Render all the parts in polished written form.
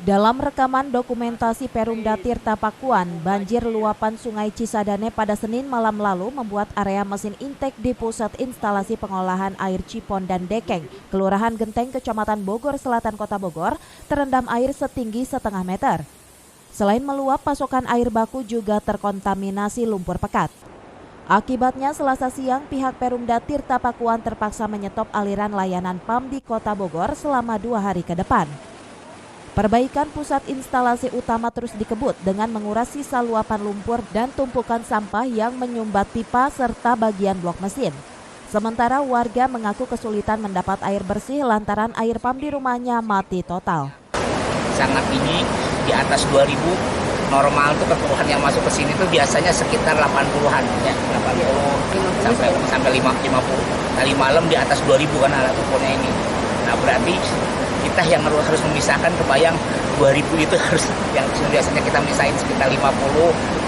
Dalam rekaman dokumentasi Perumda Tirta Pakuan, banjir luapan Sungai Cisadane pada Senin malam lalu membuat area mesin intake di pusat instalasi pengolahan air Cipon dan Dekeng, Kelurahan Genteng, Kecamatan Bogor Selatan, Kota Bogor, terendam air setinggi setengah meter. Selain meluap, pasokan air baku juga terkontaminasi lumpur pekat. Akibatnya, Selasa siang pihak Perumda Tirta Pakuan terpaksa menyetop aliran layanan PAM di Kota Bogor selama 2 hari ke depan. Perbaikan pusat instalasi utama terus dikebut dengan menguras sisa luapan lumpur dan tumpukan sampah yang menyumbat pipa serta bagian blok mesin. Sementara warga mengaku kesulitan mendapat air bersih lantaran air PAM di rumahnya mati total. Sangat tinggi, di atas 2000. Normal tuh kekeruhan yang masuk ke sini tuh biasanya sekitar 80-an ya, 80 sampai 50. Tadi malam di atas 2000 kan alat ukurnya ini. Nah, berarti kita yang harus memisahkan, kebayang 2000 itu harus yang biasanya kita misahin sekitar 50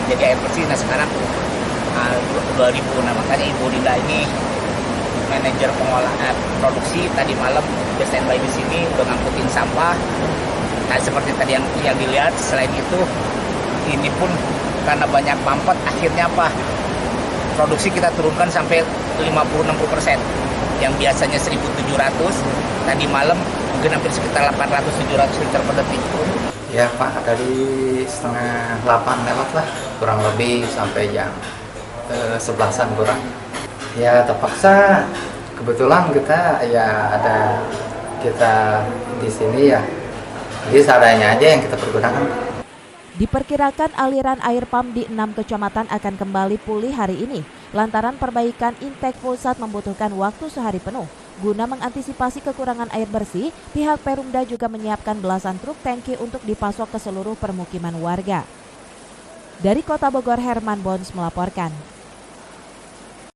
jadi air bersih. Nah, sekarang 2000. Nah, makanya Ibu Dinda ini manajer pengolahan produksi tadi malam udah standby di sini udah ngangkutin sampah. Nah, seperti tadi yang dilihat, selain itu ini pun karena banyak mampet, akhirnya apa? Produksi kita turunkan sampai 50-60%. Yang biasanya 1.700, tadi malam mungkin hampir sekitar 800-700 liter per detik. Ya Pak, dari setengah 8 lewat lah, kurang lebih sampai jam 11-an kurang. Ya terpaksa, kebetulan kita di sini ya, jadi seadanya aja yang kita pergunakan. Diperkirakan aliran air PAM di 6 kecamatan akan kembali pulih hari ini, lantaran perbaikan intake pusat membutuhkan waktu sehari penuh. Guna mengantisipasi kekurangan air bersih, pihak Perumda juga menyiapkan belasan truk tangki untuk dipasok ke seluruh permukiman warga. Dari Kota Bogor, Herman Bons melaporkan.